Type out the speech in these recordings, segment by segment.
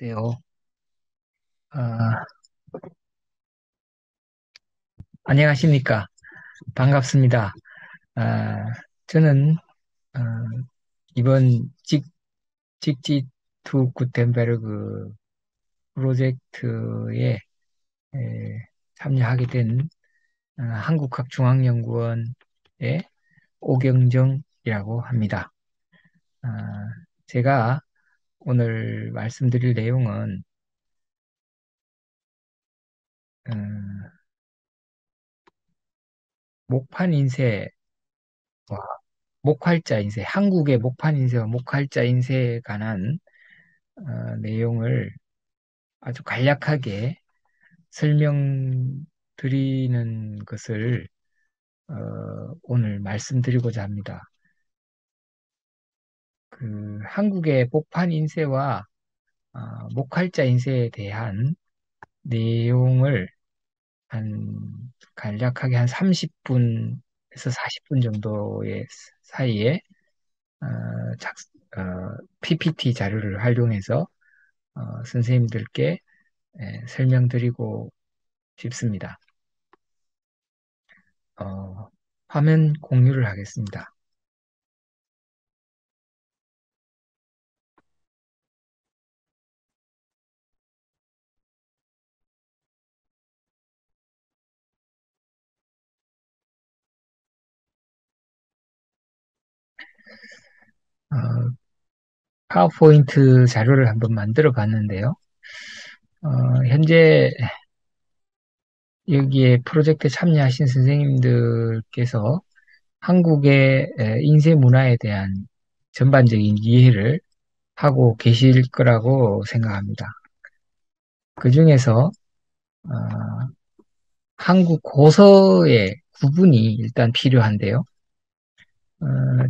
안녕하세요. 아, 안녕하십니까. 반갑습니다. 아, 저는 아, 이번 직지 투 구텐베르그 프로젝트에 참여하게 된 한국학중앙연구원의 오경정이라고 합니다. 아, 제가 오늘 말씀드릴 내용은 음, 목판 인쇄와 목활자 인쇄, 한국의 목판 인쇄와 목활자 인쇄에 관한 내용을 아주 간략하게 설명드리는 것을 오늘 말씀드리고자 합니다. 한국의 목판 인쇄와 목활자 인쇄에 대한 내용을 한 간략하게 한 30분에서 40분 정도의 사이에 어, 작, PPT 자료를 활용해서 선생님들께 설명드리고 싶습니다. 어, 화면 공유를 하겠습니다. 어, 파워포인트 자료를 한번 만들어 봤는데요. 현재 여기에 프로젝트에 참여하신 선생님들께서 한국의 인쇄 문화에 대한 전반적인 이해를 하고 계실 거라고 생각합니다. 그 중에서 어, 한국 고서의 구분이 일단 필요한데요.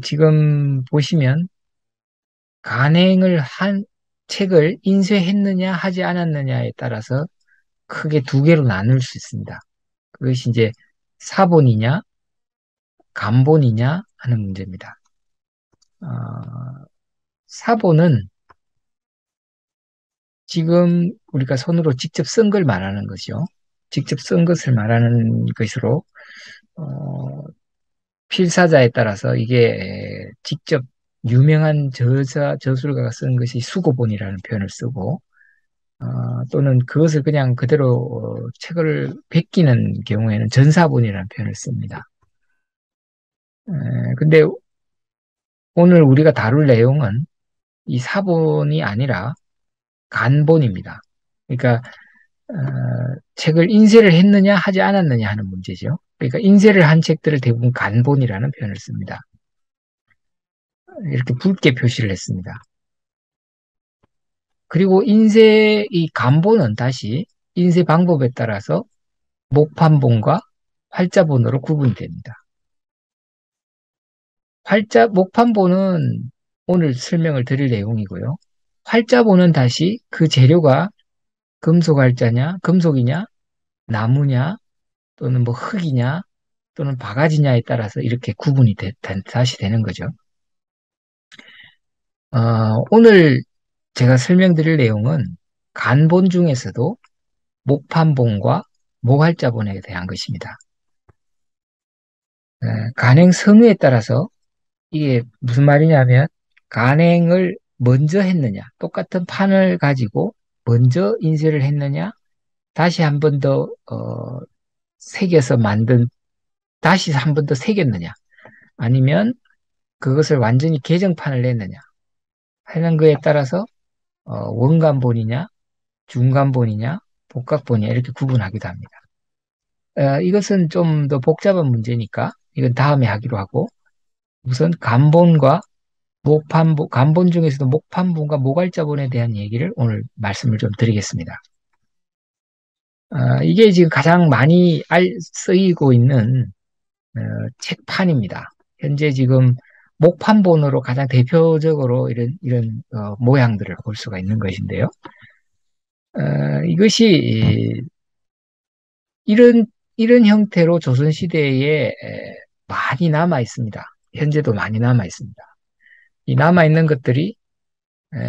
지금 보시면 간행을 한 책을 인쇄했느냐 하지 않았느냐에 따라서 크게 두 개로 나눌 수 있습니다. 그것이 이제 사본이냐, 간본이냐 하는 문제입니다. 어, 사본은 지금 우리가 손으로 직접 쓴 걸 말하는 거죠. 직접 쓴 것을 말하는 것으로 어, 필사자에 따라서 이게 직접 유명한 저술가가 쓴 것이 수고본이라는 표현을 쓰고 또는 그것을 그냥 그대로 책을 베끼는 경우에는 전사본이라는 표현을 씁니다. 근데 오늘 우리가 다룰 내용은 이 사본이 아니라 간본입니다. 그러니까 책을 인쇄를 했느냐 하지 않았느냐 하는 문제죠. 그러니까 인쇄를 한 책들을 대부분 간본이라는 표현을 씁니다. 이렇게 붉게 표시를 했습니다. 그리고 이 간본은 다시 인쇄 방법에 따라서 목판본과 활자본으로 구분됩니다. 목판본은 오늘 설명을 드릴 내용이고요. 활자본은 다시 그 재료가 금속이냐, 나무냐, 또는 뭐 흙이냐, 또는 바가지냐에 따라서 이렇게 구분이 다시 되는 거죠. 오늘 제가 설명드릴 내용은 간본 중에서도 목판본과 목할자본에 대한 것입니다. 간행 성의에 따라서 이게 무슨 말이냐면 간행을 먼저 했느냐, 똑같은 판을 가지고 먼저 인쇄를 했느냐, 다시 한 번 더 새겨서 다시 한 번 더 새겼느냐, 아니면 그것을 완전히 개정판을 냈느냐 하는 거에 따라서 원간본이냐, 중간본이냐, 복각본이냐 이렇게 구분하기도 합니다. 이것은 좀 더 복잡한 문제니까 이건 다음에 하기로 하고 우선 간본 중에서도 목판본과 모갈자본에 대한 얘기를 오늘 말씀을 좀 드리겠습니다. 이게 지금 가장 많이 쓰이고 있는 어, 책판입니다. 현재 지금 목판본으로 가장 대표적으로 이런 모양들을 볼 수가 있는 것인데요. 이것이 이런 이런 형태로 조선시대에 많이 남아 있습니다. 현재도 많이 남아 있습니다. 이 남아 있는 것들이 에,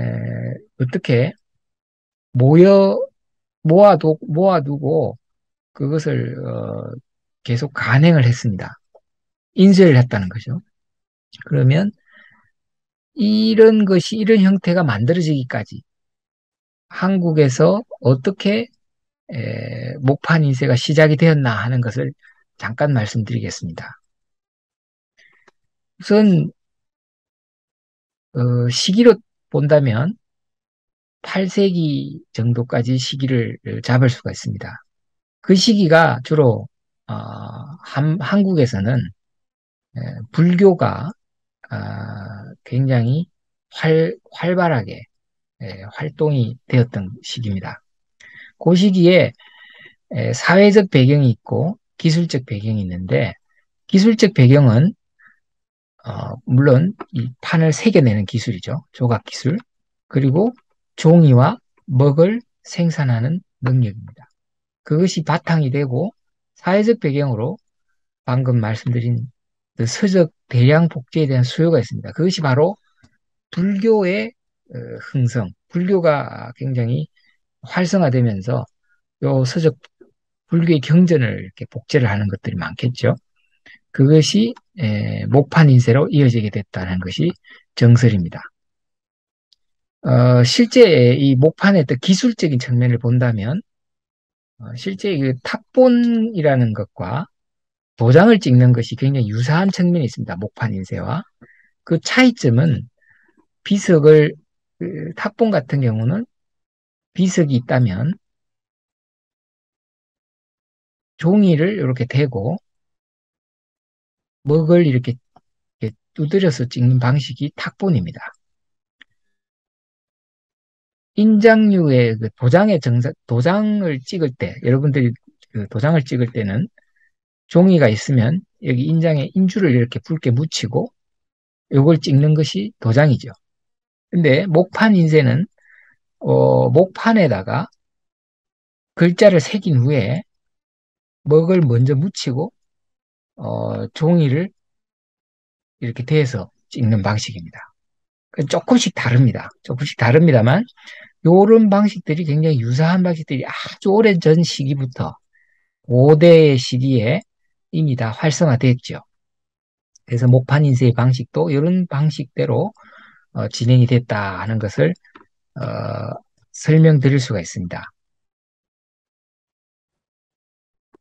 어떻게 모여 모아두고 그것을 계속 간행을 했습니다. 인쇄를 했다는 거죠. 그러면 이런 형태가 만들어지기까지 한국에서 어떻게 목판 인쇄가 시작이 되었나 하는 것을 잠깐 말씀드리겠습니다. 우선 시기로 본다면 8세기 정도까지 시기를 잡을 수가 있습니다. 그 시기가 주로 한국에서는 불교가 굉장히 활발하게 활동이 되었던 시기입니다. 그 시기에 사회적 배경이 있고 기술적 배경이 있는데 기술적 배경은 물론 이 판을 새겨내는 기술이죠. 조각 기술. 그리고 종이와 먹을 생산하는 능력입니다. 그것이 바탕이 되고 사회적 배경으로 방금 말씀드린 그 서적 대량 복제에 대한 수요가 있습니다. 그것이 바로 불교의 흥성, 불교가 굉장히 활성화되면서 요 서적 불교의 경전을 이렇게 복제를 하는 것들이 많겠죠. 그것이 목판 인쇄로 이어지게 됐다는 것이 정설입니다. 실제 이 목판의 또 기술적인 측면을 본다면 실제 그 탁본이라는 것과 도장을 찍는 것이 굉장히 유사한 측면이 있습니다. 목판 인쇄와. 그 차이점은 비석을 탁본 같은 경우는 비석이 있다면 종이를 이렇게 대고 먹을 이렇게 두드려서 찍는 방식이 탁본입니다. 인장류의 그 도장을 찍을 때, 여러분들이 그 도장을 찍을 때는 종이가 있으면 여기 인장에 인주를 이렇게 붉게 묻히고 이걸 찍는 것이 도장이죠. 근데 목판 인쇄는 목판에다가 글자를 새긴 후에 먹을 먼저 묻히고 종이를 이렇게 대서 찍는 방식입니다. 조금씩 다릅니다. 조금씩 다릅니다만 이런 방식들이 굉장히 유사한 방식들이 아주 오래전 시기부터 고대 시기에 이미 다 활성화됐죠. 그래서 목판 인쇄의 방식도 이런 방식대로 진행이 됐다 하는 것을 어, 설명드릴 수가 있습니다.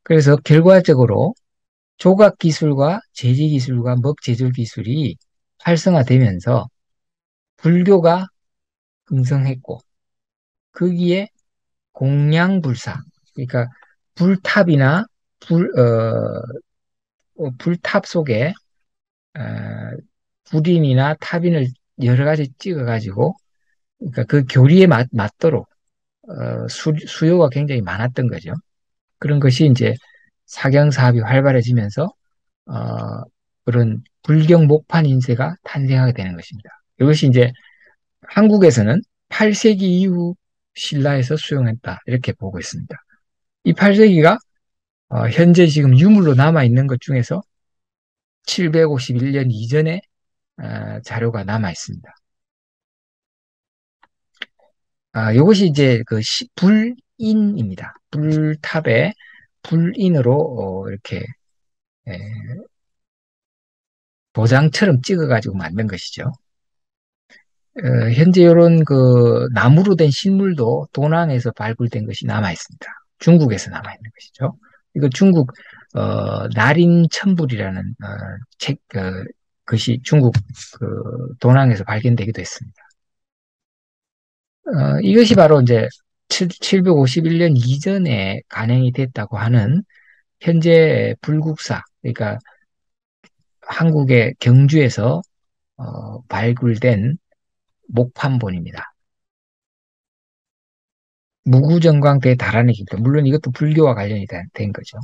그래서 결과적으로 조각 기술과 제지 기술과 먹 제조 기술이 활성화되면서 불교가 흥성했고 거기에 공양불사 그러니까 불탑이나 불탑 속에 어, 불인이나 탑인을 여러 가지 찍어가지고 그러니까 그 교리에 맞도록 수요가 굉장히 많았던 거죠. 그런 것이 이제 사경 사업이 활발해지면서 어, 그런 불경 목판 인쇄가 탄생하게 되는 것입니다. 이것이 이제 한국에서는 8세기 이후 신라에서 수용했다 이렇게 보고 있습니다. 이 8세기가 현재 지금 유물로 남아 있는 것 중에서 751년 이전의 자료가 남아 있습니다. 이것이 이제 그 불인입니다. 불탑에 불인으로 이렇게 에, 도장처럼 찍어가지고 만든 것이죠. 현재 이런 그 나무로 된 실물도 도난에서 발굴된 것이 남아 있습니다. 중국에서 남아 있는 것이죠. 이거 중국 나린천불이라는 책 것이 중국 그 도난에서 발견되기도 했습니다. 이것이 바로 이제 751년 이전에 간행이 됐다고 하는 현재 불국사, 그러니까 한국의 경주에서 발굴된 목판본입니다. 무구정광대 달안의 길도 물론 이것도 불교와 관련이 된 거죠.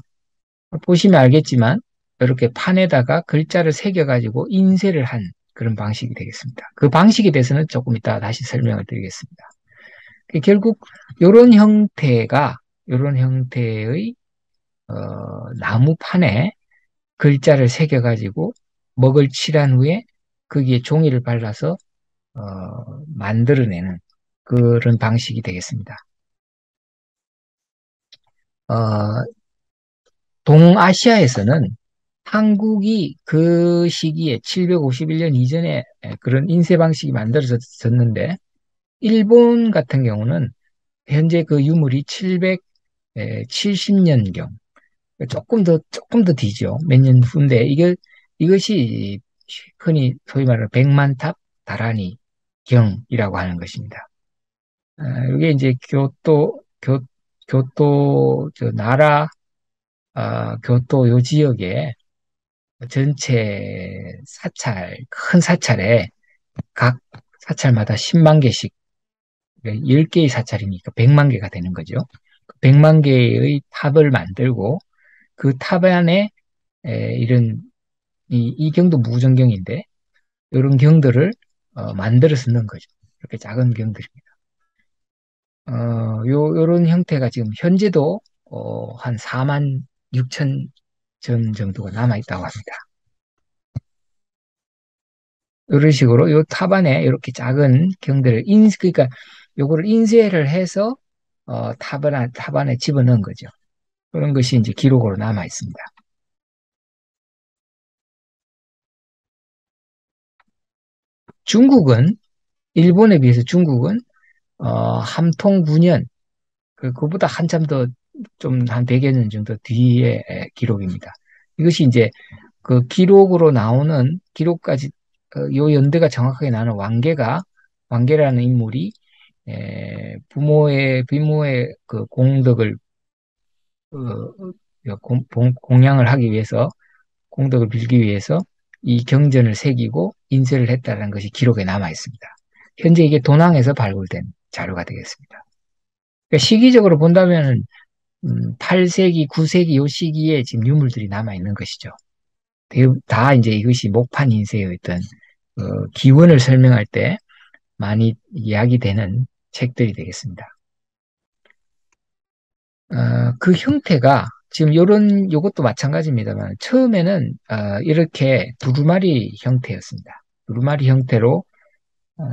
보시면 알겠지만 이렇게 판에다가 글자를 새겨가지고 인쇄를 한 그런 방식이 되겠습니다. 그 방식에 대해서는 조금 이따 다시 설명을 드리겠습니다. 결국 이런 형태의 나무판에 글자를 새겨가지고 먹을 칠한 후에 거기에 종이를 발라서 만들어내는 그런 방식이 되겠습니다. 어, 동아시아에서는 한국이 그 시기에 751년 이전에 그런 인쇄 방식이 만들어졌는데, 일본 같은 경우는 현재 그 유물이 770년경, 조금 더 뒤죠. 몇 년 후인데, 이것이 흔히 소위 말하는 백만탑 다라니 경이라고 하는 것입니다. 이게 이제 교토, 나라, 교토 요 지역에 전체 큰 사찰에 각 사찰마다 10만 개씩, 10개의 사찰이니까 100만 개가 되는 거죠. 100만 개의 탑을 만들고 그 탑 안에 이런 이 경도 무정경인데 이런 경들을 만들어서 넣은 거죠. 이렇게 작은 경들입니다. 요런 형태가 지금 현재도 한 4만 6천 점 정도가 남아 있다고 합니다. 이런 식으로 요 탑안에 이렇게 작은 경들을 그러니까 요거를 인쇄를 해서 탑안에 집어넣은 거죠. 그런 것이 이제 기록으로 남아 있습니다. 중국은 일본에 비해서 중국은 함통 9년, 그보다 한참 더 좀 한 100여 년 정도 뒤의 기록입니다. 이것이 이제 그 기록으로 나오는 기록까지 요 연대가 정확하게 나는 왕계라는 인물이 부모의 그 공덕을 공양을 하기 위해서 공덕을 빌기 위해서 이 경전을 새기고 인쇄를 했다는 것이 기록에 남아 있습니다. 현재 이게 도낭에서 발굴된 자료가 되겠습니다. 그러니까 시기적으로 본다면 8세기, 9세기 요 시기에 지금 유물들이 남아 있는 것이죠. 다 이제 이것이 목판 인쇄의 어떤 기원을 설명할 때 많이 이야기되는 책들이 되겠습니다. 그 형태가 지금 요것도 마찬가지입니다만 처음에는 이렇게 두루마리 형태였습니다. 두루마리 형태로 어,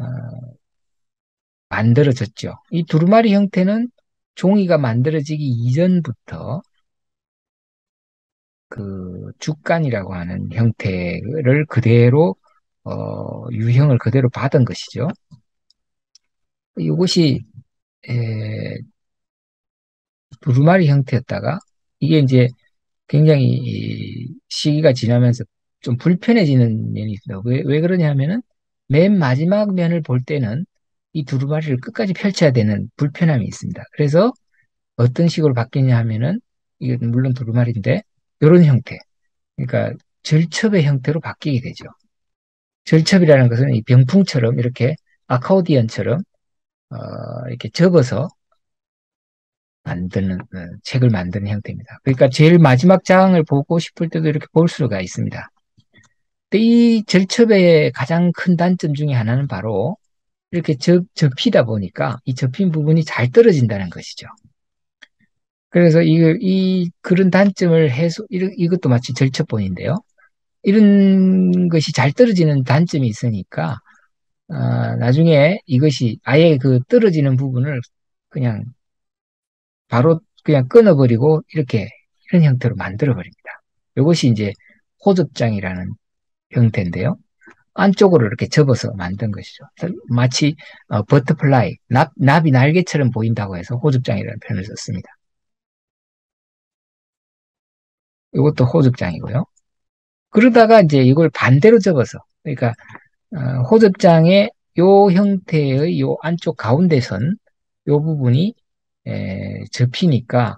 만들어졌죠. 이 두루마리 형태는 종이가 만들어지기 이전부터 그竹간이라고 하는 형태를 그대로 유형을 그대로 받은 것이죠. 이것이 에, 두루마리 형태였다가 이게 이제 굉장히 이 시기가 지나면서 좀 불편해지는 면이 있습니다. 왜 그러냐면은 맨 마지막 면을 볼 때는 이 두루마리를 끝까지 펼쳐야 되는 불편함이 있습니다. 그래서 어떤 식으로 바뀌냐 하면은 이게 물론 두루마리인데 이런 형태, 그러니까 절첩의 형태로 바뀌게 되죠. 절첩이라는 것은 이 병풍처럼 이렇게 아카우디언처럼 이렇게 접어서 책을 만드는 형태입니다. 그러니까 제일 마지막 장을 보고 싶을 때도 이렇게 볼 수가 있습니다. 근데 이 절첩의 가장 큰 단점 중에 하나는 바로 이렇게 접히다 보니까 이 접힌 부분이 잘 떨어진다는 것이죠. 그래서 그런 단점을 이것도 마치 절첩본인데요. 이런 것이 잘 떨어지는 단점이 있으니까, 나중에 이것이 아예 그 떨어지는 부분을 그냥 바로 그냥 끊어버리고 이런 형태로 만들어버립니다. 이것이 이제 호접장이라는 형태인데요. 안쪽으로 이렇게 접어서 만든 것이죠. 마치 버터플라이, 납이 날개처럼 보인다고 해서 호접장이라는 표현을 썼습니다. 이것도 호접장이고요. 그러다가 이제 이걸 반대로 접어서, 그러니까 호접장의 요 형태의 요 안쪽 가운데 선, 요 부분이 접히니까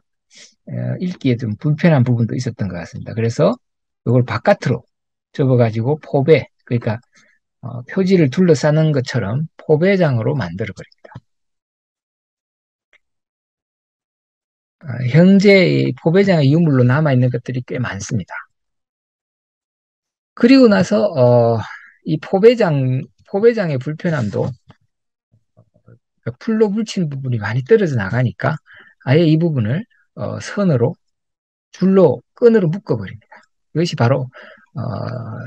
읽기에 좀 불편한 부분도 있었던 것 같습니다. 그래서 이걸 바깥으로 접어가지고 그러니까 표지를 둘러싸는 것처럼 포배장으로 만들어버립니다. 현재 이 포배장의 유물로 남아있는 것들이 꽤 많습니다. 그리고 나서 이 포배장의 불편함도 풀로 붙인 부분이 많이 떨어져 나가니까 아예 이 부분을 선으로 끈으로 묶어버립니다. 이것이 바로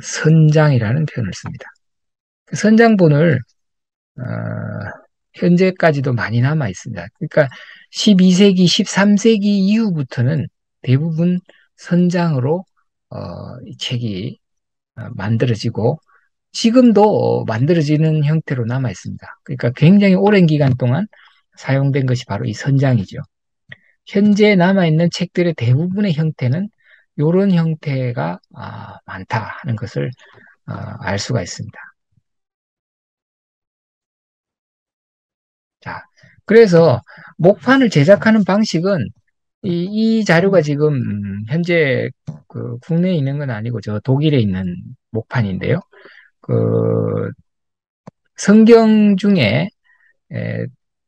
선장이라는 표현을 씁니다. 그 선장본을 어, 현재까지도 많이 남아 있습니다. 그러니까 12세기, 13세기 이후부터는 대부분 선장으로 이 책이 만들어지고 지금도 만들어지는 형태로 남아 있습니다. 그러니까 굉장히 오랜 기간 동안 사용된 것이 바로 이 선장이죠. 현재 남아있는 책들의 대부분의 형태는 이런 형태가 많다 하는 것을 알 수가 있습니다. 자, 그래서 목판을 제작하는 방식은 이 자료가 지금 현재 그 국내에 있는 건 아니고 저 독일에 있는 목판인데요. 그 성경 중에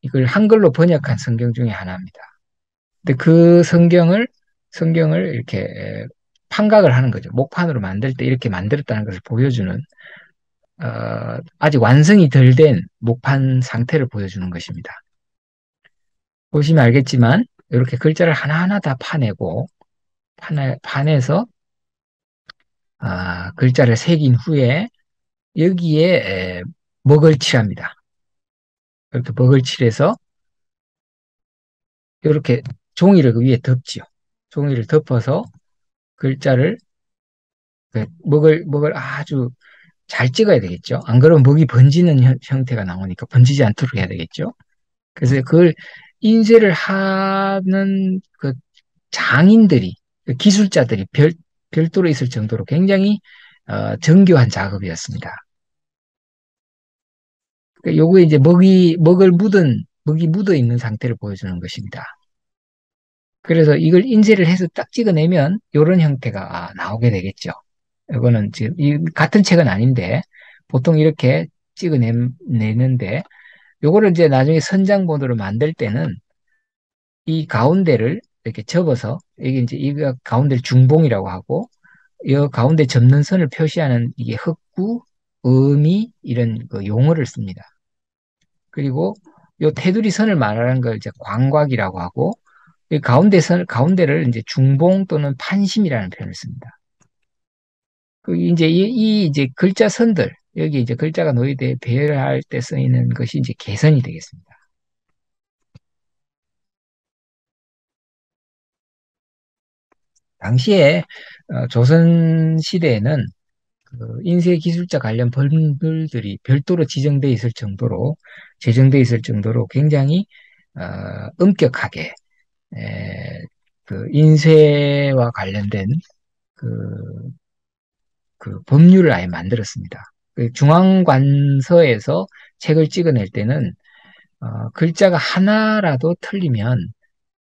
이걸 한글로 번역한 성경 중에 하나입니다. 근데 그 성경을 이렇게 판각을 하는 거죠. 목판으로 만들 때 이렇게 만들었다는 것을 보여주는 아직 완성이 덜 된 목판 상태를 보여주는 것입니다. 보시면 알겠지만 이렇게 글자를 하나하나 다 파내고 파내서 글자를 새긴 후에 여기에 먹을 칠합니다. 이렇게 먹을 칠해서 이렇게 종이를 그 위에 덮지요. 종이를 덮어서 글자를 먹을 아주 잘 찍어야 되겠죠. 안 그러면 먹이 번지는 형태가 나오니까 번지지 않도록 해야 되겠죠. 그래서 그걸 인쇄를 하는 그 장인들이, 그 기술자들이 별도로 있을 정도로 굉장히 정교한 작업이었습니다. 그러니까 요거 이제 먹이 묻어 있는 상태를 보여주는 것입니다. 그래서 이걸 인쇄를 해서 딱 찍어내면 이런 형태가 나오게 되겠죠. 이거는 지금 같은 책은 아닌데 보통 이렇게 찍어내는데 요거를 이제 나중에 선장본으로 만들 때는 이 가운데를 이렇게 접어서 이게 이제 이거 가운데를 중봉이라고 하고 이 가운데 접는 선을 표시하는 이게 흑구, 음이 이런 그 용어를 씁니다. 그리고 요 테두리 선을 말하는 걸 이제 광곽이라고 하고 이 가운데를 이제 중봉 또는 판심이라는 표현을 씁니다. 그 이제 이 이제 글자 선들 여기 이제 글자가 노이대 배열할 때 쓰이는 것이 이제 개선이 되겠습니다. 당시에 조선 시대에는 그 인쇄 기술자 관련 법률들이 별도로 지정돼 있을 정도로 제정돼 있을 정도로 굉장히 엄격하게 그 인쇄와 관련된 그, 그 법률을 아예 만들었습니다. 그 중앙관서에서 책을 찍어낼 때는 글자가 하나라도 틀리면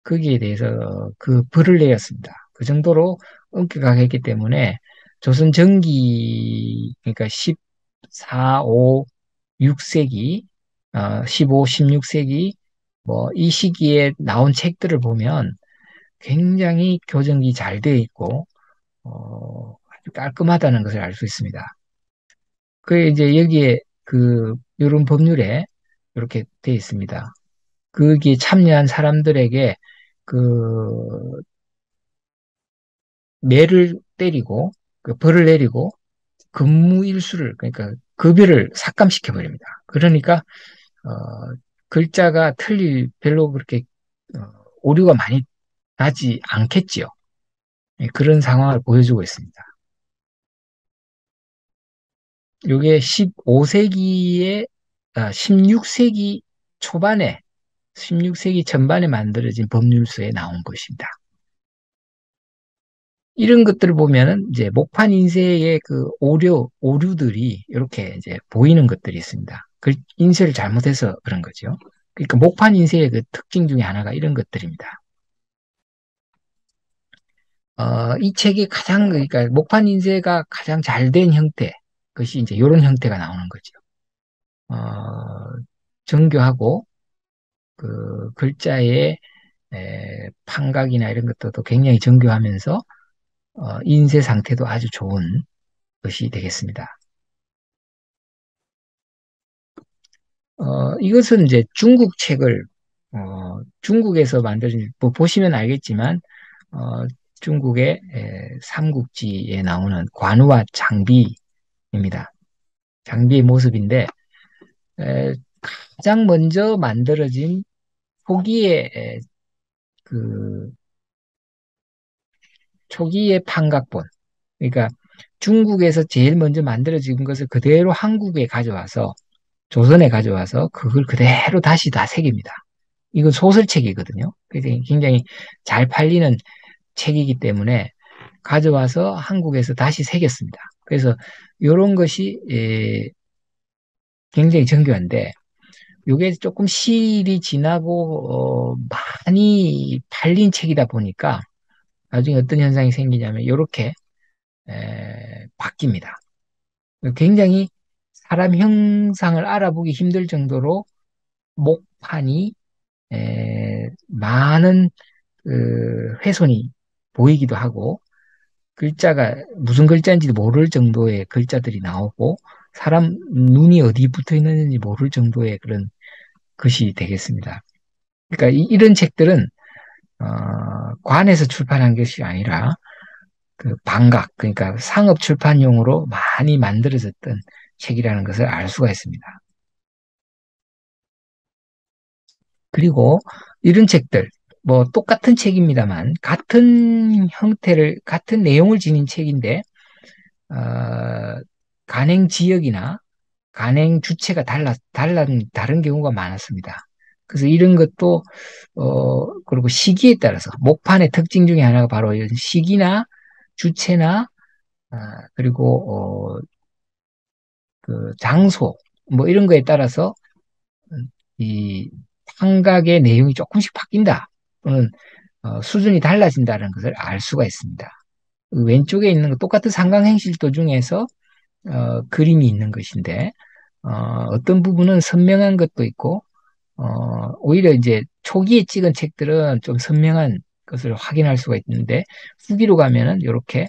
거기에 대해서 그 벌을 내렸습니다. 그 정도로 엄격하게 했기 때문에 조선 전기 그러니까 14, 5, 6세기, 15, 16세기 뭐 이 시기에 나온 책들을 보면 굉장히 교정이 잘 되어 있고 아주 깔끔하다는 것을 알 수 있습니다. 그 이제 여기에 그 이런 법률에 이렇게 되어 있습니다. 거기에 참여한 사람들에게 그 매를 때리고 그 벌을 내리고 근무 일수를 그러니까 급여를 삭감시켜 버립니다. 그러니까 글자가 틀릴 별로 그렇게 어, 오류가 많이 나지 않겠지요. 예, 그런 상황을 보여주고 있습니다. 이게 15세기에 16세기 초반에 16세기 전반에 만들어진 법률서에 나온 것입니다. 이런 것들을 보면은 이제 목판 인쇄의 그 오류들이 이렇게 이제 보이는 것들이 있습니다. 그 인쇄를 잘못해서 그런 거죠. 그러니까 목판 인쇄의 그 특징 중에 하나가 이런 것들입니다. 이 책이 그러니까 목판 인쇄가 가장 잘 된 형태, 그것이 이제 이런 형태가 나오는 거죠. 정교하고 그 글자의 판각이나 이런 것들도 굉장히 정교하면서 인쇄 상태도 아주 좋은 것이 되겠습니다. 이것은 이제 중국 책을 중국에서 만들어진 뭐 보시면 알겠지만 어, 중국의 삼국지에 나오는 관우와 장비입니다. 장비의 모습인데 에, 가장 먼저 만들어진 초기에 그 초기의 판각본, 그러니까 중국에서 제일 먼저 만들어진 것을 그대로 한국에 가져와서 조선에 가져와서 그걸 그대로 다시 다 새깁니다. 이건 소설책이거든요. 그래서 굉장히 잘 팔리는 책이기 때문에 가져와서 한국에서 다시 새겼습니다. 그래서 이런 것이 굉장히 정교한데 이게 조금 시일이 지나고 많이 팔린 책이다 보니까 나중에 어떤 현상이 생기냐면 이렇게 바뀝니다. 굉장히 사람 형상을 알아보기 힘들 정도로 목판이 많은 훼손이 보이기도 하고 글자가 무슨 글자인지도 모를 정도의 글자들이 나오고 사람 눈이 어디 붙어 있는지 모를 정도의 그런 글이 되겠습니다. 그러니까 이런 책들은 관에서 출판한 것이 아니라 그 반각, 그러니까 상업 출판용으로 많이 만들어졌던 책이라는 것을 알 수가 있습니다. 그리고 이런 책들, 뭐 똑같은 책입니다만 같은 형태를, 같은 내용을 지닌 책인데 간행 지역이나 간행 주체가 다른 경우가 많았습니다. 그래서 이런 것도 그리고 시기에 따라서 목판의 특징 중에 하나가 바로 이런 시기나 주체나 그리고 그 장소 뭐 이런 거에 따라서 이 판각의 내용이 조금씩 바뀐다 또는 수준이 달라진다는 것을 알 수가 있습니다. 그 왼쪽에 있는 거 똑같은 상강행실도 중에서 그림이 있는 것인데 어떤 부분은 선명한 것도 있고 오히려 이제 초기에 찍은 책들은 좀 선명한 것을 확인할 수가 있는데 후기로 가면은 이렇게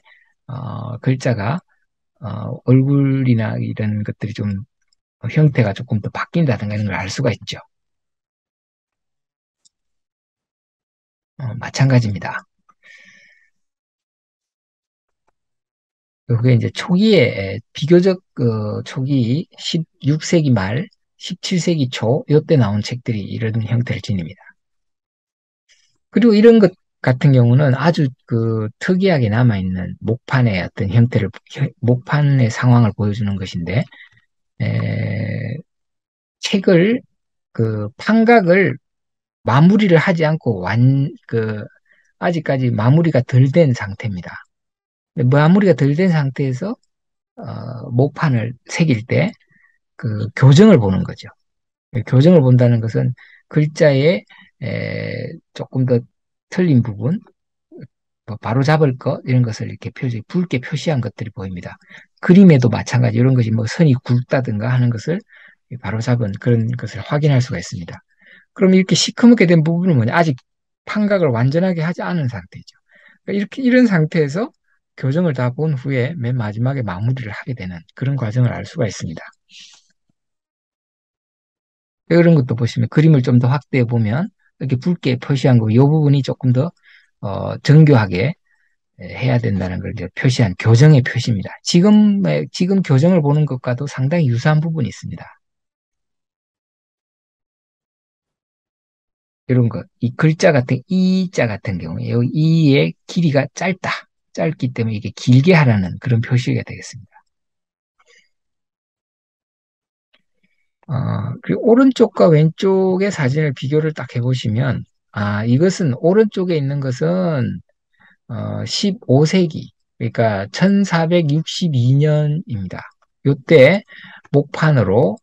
글자가 얼굴이나 이런 것들이 좀 형태가 조금 더 바뀐다든가 이런 걸 알 수가 있죠. 마찬가지입니다. 그게 이제 초기에 비교적 초기 16세기 말 17세기 초 이때 나온 책들이 이런 형태를 지닙니다. 그리고 이런 것 같은 경우는 아주 그 특이하게 남아있는 목판의 어떤 형태를 목판의 상황을 보여주는 것인데 에, 책을 그 판각을 마무리를 하지 않고 아직까지 마무리가 덜 된 상태입니다. 마무리가 덜 된 상태에서 목판을 새길 때 그 교정을 보는 거죠. 교정을 본다는 것은 글자에 조금 더 틀린 부분, 뭐 바로 잡을 것 이런 것을 이렇게 붉게 표시한 것들이 보입니다. 그림에도 마찬가지 이런 것이 뭐 선이 굵다든가 하는 것을 바로 잡은 그런 것을 확인할 수가 있습니다. 그럼 이렇게 시커멓게 된 부분은 뭐냐? 아직 판각을 완전하게 하지 않은 상태죠. 그러니까 이렇게 이런 상태에서 교정을 다 본 후에 맨 마지막에 마무리를 하게 되는 그런 과정을 알 수가 있습니다. 이런 것도 보시면 그림을 좀 더 확대해 보면 이렇게 붉게 표시한 거, 이 부분이 조금 더 정교하게 해야 된다는 걸 이제 표시한 교정의 표시입니다. 지금 교정을 보는 것과도 상당히 유사한 부분이 있습니다. 이런 것, 이 글자 같은 이자 같은 경우에 이 이의 길이가 짧기 때문에 이게 길게 하라는 그런 표시가 되겠습니다. 그리고 오른쪽과 왼쪽의 사진을 비교를 딱 해보시면, 이것은 오른쪽에 있는 것은 15세기, 그러니까 1462년입니다. 요때 목판으로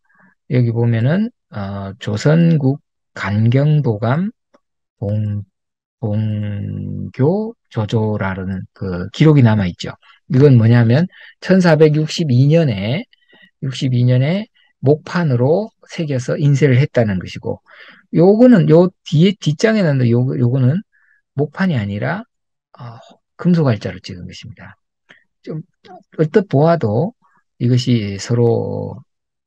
여기 보면은 조선국 간경도감 봉, 봉교 조조라는 그 기록이 남아 있죠. 이건 뭐냐면 1462년에 목판으로 새겨서 인쇄를 했다는 것이고 요거는 요 뒤에 뒷장에 나는 요거는 목판이 아니라 어, 금속알자로 찍은 것입니다. 좀 얼뜻 보아도 이것이 서로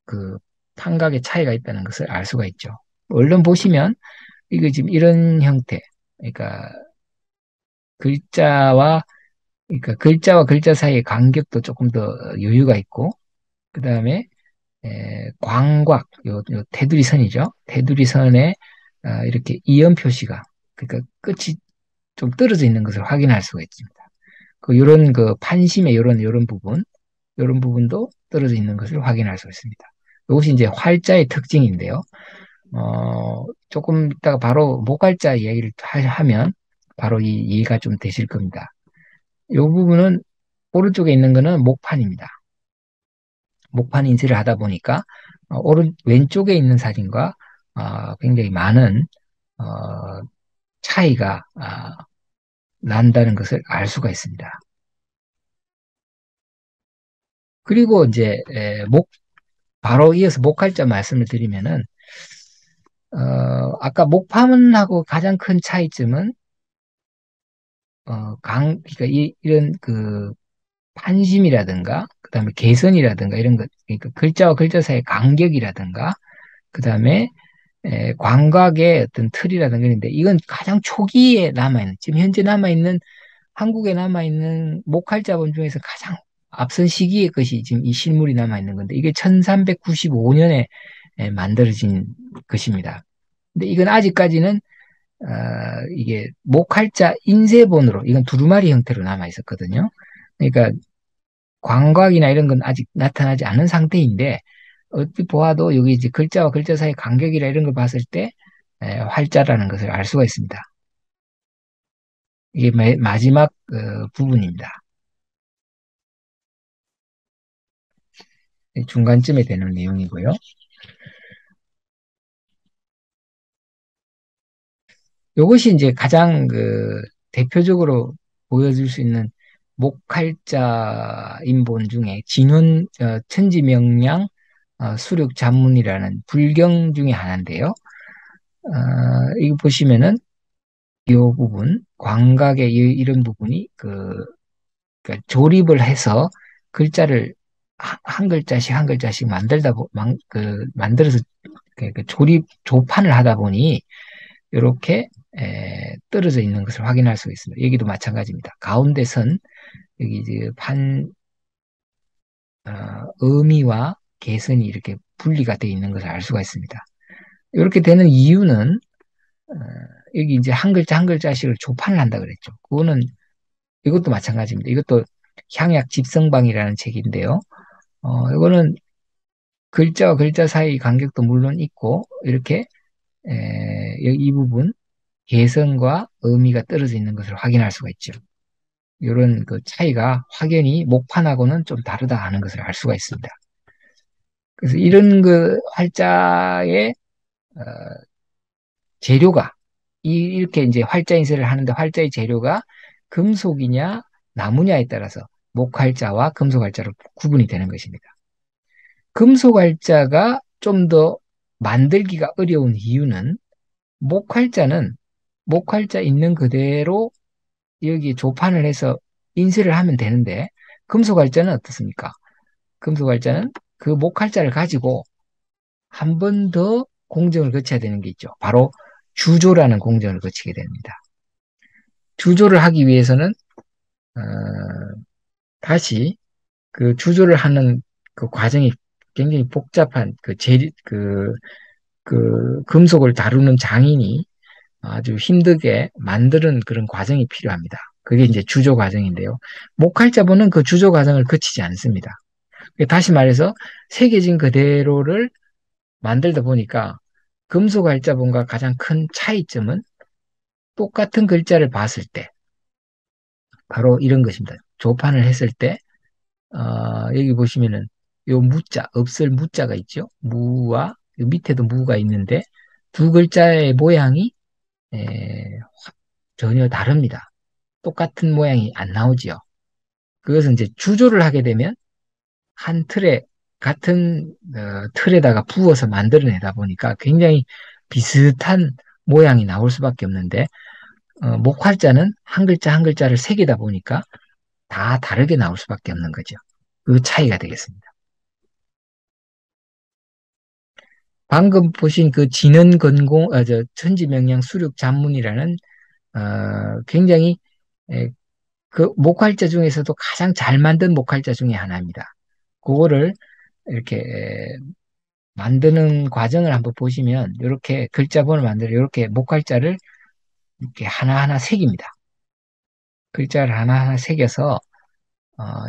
그 판각의 차이가 있다는 것을 알 수가 있죠. 얼른 보시면 이거 지금 이런 형태, 그러니까 글자와 글자와 글자 사이의 간격도 조금 더 여유가 있고, 그 다음에 광곽, 요 테두리 선이죠. 테두리 선에 이렇게 이연 표시가, 그러니까 끝이 좀 떨어져 있는 것을 확인할 수가 있습니다. 요런 판심의 요런 부분, 요런 부분도 떨어져 있는 것을 확인할 수 있습니다. 이것이 이제 활자의 특징인데요. 조금 이따가 바로 목활자 이야기를 하면 바로 이해가 좀 되실 겁니다. 이 부분은 오른쪽에 있는 거는 목판입니다. 목판 인쇄를 하다 보니까 왼쪽에 있는 사진과 굉장히 많은 어, 차이가 난다는 것을 알 수가 있습니다. 그리고 이제 바로 이어서 목할자 말씀을 드리면은 아까 목판하고 가장 큰 차이점은 그러니까 이런 판심이라든가 그다음에 개선이라든가 이런 것, 그러니까 글자와 글자 사이의 간격이라든가 그다음에 광각의 어떤 틀이라든가 있는데 이건 가장 초기에 남아있는, 지금 현재 남아있는, 한국에 남아있는 목할자본 중에서 가장 앞선 시기의 것이 지금 이 실물이 남아있는 건데 이게 1395년에 만들어진 것입니다. 근데 이건 아직까지는 이게 목할자 인쇄본으로, 이건 두루마리 형태로 남아 있었거든요. 그러니까 광각이나 이런 건 아직 나타나지 않은 상태인데 어찌 보아도 여기 이제 글자와 글자 사이 간격이나 이런 걸 봤을 때 활자라는 것을 알 수가 있습니다. 이게 마지막 부분입니다. 중간쯤에 되는 내용이고요. 이것이 이제 가장 대표적으로 보여줄 수 있는 목할자 인본 중에 천지명량 수륙 잡문이라는 불경 중에 하나인데요. 이거 보시면은 이 부분, 광각의 이런 부분이 그러니까 조립을 해서 글자를 한 글자씩 한 글자씩 만들어서 조판을 하다 보니 이렇게 떨어져 있는 것을 확인할 수 있습니다. 여기도 마찬가지입니다. 가운데 선, 여기 이제 의미와 개선이 이렇게 분리가 되어 있는 것을 알 수가 있습니다. 이렇게 되는 이유는 어, 여기 이제 한 글자 한 글자씩을 조판을 한다 그랬죠. 그거는 이것도 마찬가지입니다. 이것도 향약 집성방이라는 책인데요. 이거는 글자와 글자 사이 간격도 물론 있고 이렇게 이 부분 개성과 의미가 떨어져 있는 것을 확인할 수가 있죠. 이런 차이가 확연히 목판하고는 좀 다르다 하는 것을 알 수가 있습니다. 그래서 이런 활자의 어, 재료가 이렇게 이제 활자 인쇄를 하는데 활자의 재료가 금속이냐 나무냐에 따라서 목활자와 금속활자로 구분이 되는 것입니다. 금속활자가 좀 더 만들기가 어려운 이유는 목활자는 목활자 있는 그대로 여기 조판을 해서 인쇄를 하면 되는데 금속활자는 어떻습니까? 금속활자는 그 목활자를 가지고 한 번 더 공정을 거쳐야 되는 게 있죠. 바로 주조라는 공정을 거치게 됩니다. 주조를 하기 위해서는 어, 다시 그 주조를 하는 그 과정이 굉장히 복잡한 금속을 다루는 장인이 아주 힘들게 만드는 그런 과정이 필요합니다. 그게 이제 주조 과정인데요. 목할자본은 그 주조 과정을 거치지 않습니다. 다시 말해서 새겨진 그대로를 만들다 보니까 금속 할자본과 가장 큰 차이점은 똑같은 글자를 봤을 때 바로 이런 것입니다. 조판을 했을 때 여기 보시면은 요 무자, 없을 무자가 있죠. 무와 밑에도 무가 있는데 두 글자의 모양이 에, 전혀 다릅니다. 똑같은 모양이 안 나오지요. 그것은 이제 주조를 하게 되면 한 틀에 같은 틀에다가 부어서 만들어내다 보니까 굉장히 비슷한 모양이 나올 수밖에 없는데 목활자는 한 글자 한 글자를 새기다 보니까 다 다르게 나올 수밖에 없는 거죠. 그 차이가 되겠습니다. 방금 보신 그 진원건공, 천지명량 수륙 잡문이라는 굉장히 그 목활자 중에서도 가장 잘 만든 목활자 중에 하나입니다. 그거를 이렇게 만드는 과정을 한번 보시면 이렇게 글자본을 만들어 이렇게 목활자를 이렇게 하나하나 새깁니다. 글자를 하나하나 새겨서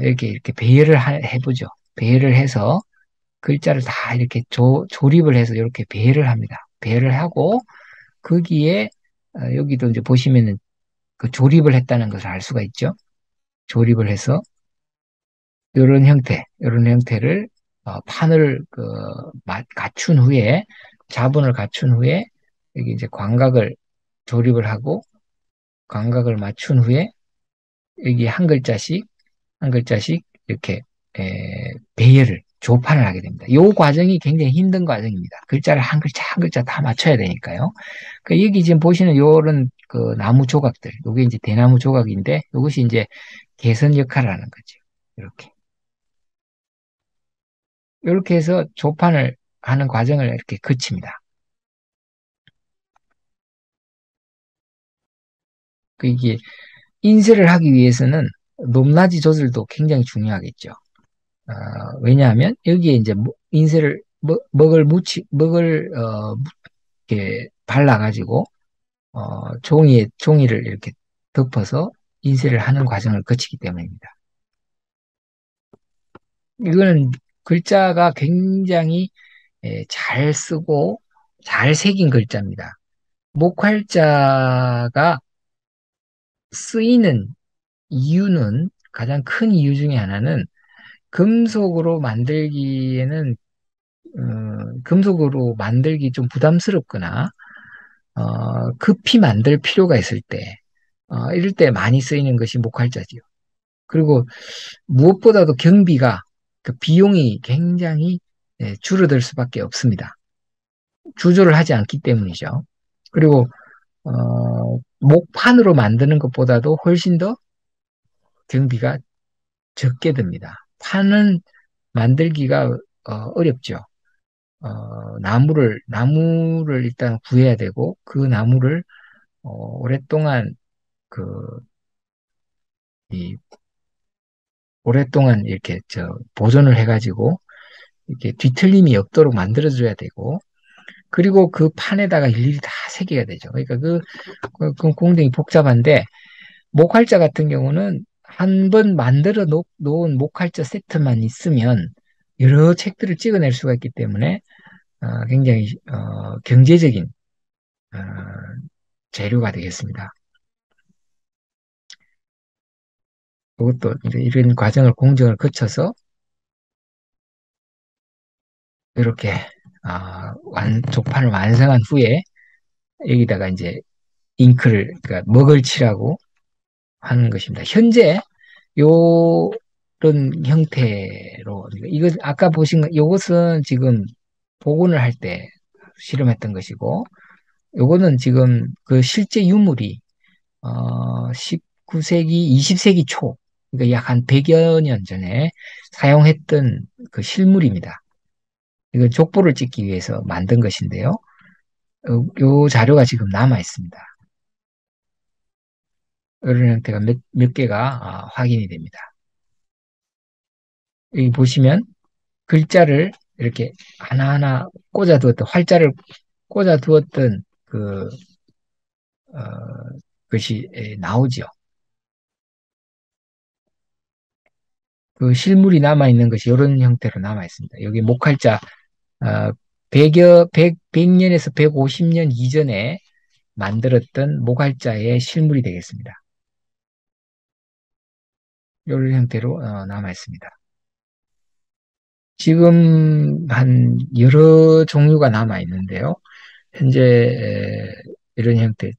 이렇게 배열을 해보죠. 배열을 해서 글자를 다 이렇게 조립을 해서 이렇게 배열을 합니다. 배열을 하고 거기에 여기도 이제 보시면은 그 조립을 했다는 것을 알 수가 있죠. 조립을 해서 이런 형태를 판을 갖춘 후에 자본을 갖춘 후에 여기 이제 광각을 조립을 하고 광각을 맞춘 후에 여기 한 글자씩 이렇게 배열을 조판을 하게 됩니다. 이 과정이 굉장히 힘든 과정입니다. 글자를 한 글자 다 맞춰야 되니까요. 그 여기 지금 보시는 요런 그 나무 조각들, 요게 이제 대나무 조각인데 이것이 이제 개선 역할을 하는 거죠. 이렇게. 이렇게 해서 조판을 하는 과정을 이렇게 거칩니다. 그 이게 인쇄를 하기 위해서는 높낮이 조절도 굉장히 중요하겠죠. 왜냐하면 여기에 이제 인쇄를 먹을 이렇게 발라가지고 종이를 이렇게 덮어서 인쇄를 하는 과정을 거치기 때문입니다. 이거는 글자가 굉장히 잘 쓰고 잘 새긴 글자입니다. 목활자가 쓰이는 이유는 가장 큰 이유 중에 하나는 금속으로 만들기에는 금속으로 만들기 좀 부담스럽거나 급히 만들 필요가 있을 때 이럴 때 많이 쓰이는 것이 목활자지요. 그리고 무엇보다도 경비가 그 비용이 굉장히 줄어들 수밖에 없습니다. 주조를 하지 않기 때문이죠. 그리고 목판으로 만드는 것보다도 훨씬 더 경비가 적게 듭니다. 판은 만들기가 어렵죠. 나무를 일단 구해야 되고, 그 나무를 오랫동안 그, 이, 오랫동안 이렇게 보존을 해가지고, 이렇게 뒤틀림이 없도록 만들어줘야 되고, 그리고 그 판에다가 일일이 다 새겨야 되죠. 그러니까 그 굉장히 복잡한데, 목활자 같은 경우는 한 번 만들어 놓은 목활자 세트만 있으면 여러 책들을 찍어낼 수가 있기 때문에 굉장히 경제적인 어, 재료가 되겠습니다. 그것도 이제 이런 공정을 거쳐서 이렇게 조판을 완성한 후에 여기다가 이제 그러니까 먹을 칠하고 하는 것입니다. 현재 요런 형태로 이거 아까 보신 요것은 지금 복원을 할 때 실험했던 것이고 요거는 지금 그 실제 유물이 19세기, 20세기 초, 그러니까 약 한 100여 년 전에 사용했던 그 실물입니다. 이거 족보를 찍기 위해서 만든 것인데요. 요 자료가 지금 남아 있습니다. 이런 형태가 몇 개가 확인이 됩니다. 여기 보시면 글자를 이렇게 하나하나 활자를 꽂아두었던 어, 것이 나오죠. 그 실물이 남아있는 것이 이런 형태로 남아있습니다. 여기 목활자, 어, 100년에서 150년 이전에 만들었던 목활자의 실물이 되겠습니다. 이런 형태로 남아있습니다. 지금 한 여러 종류가 남아있는데요. 현재 이런 형태,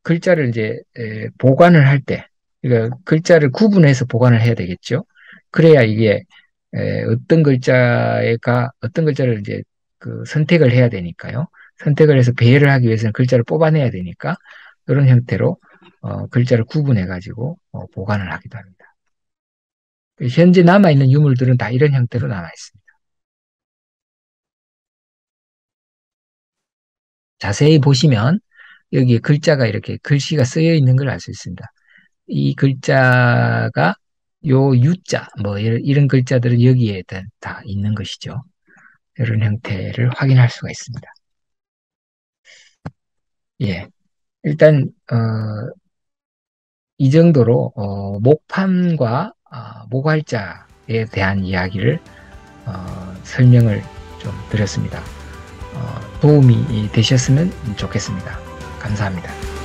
글자를 이제 보관을 할 때, 그러니까 글자를 구분해서 보관을 해야 되겠죠. 그래야 이게 어떤 글자를 이제 그 선택을 해야 되니까요. 선택을 해서 배열을 하기 위해서는 글자를 뽑아내야 되니까 이런 형태로 글자를 구분해 가지고 보관을 하기도 합니다. 현재 남아있는 유물들은 다 이런 형태로 남아 있습니다. 자세히 보시면 여기 글자가 이렇게 글씨가 쓰여 있는 걸 알 수 있습니다. 이 글자가 요 U자, 뭐 이런 글자들은 여기에 다 있는 것이죠. 이런 형태를 확인할 수가 있습니다. 예. 일단, 이 정도로, 목판과 모갈자에 대한 이야기를, 설명을 좀 드렸습니다. 도움이 되셨으면 좋겠습니다. 감사합니다.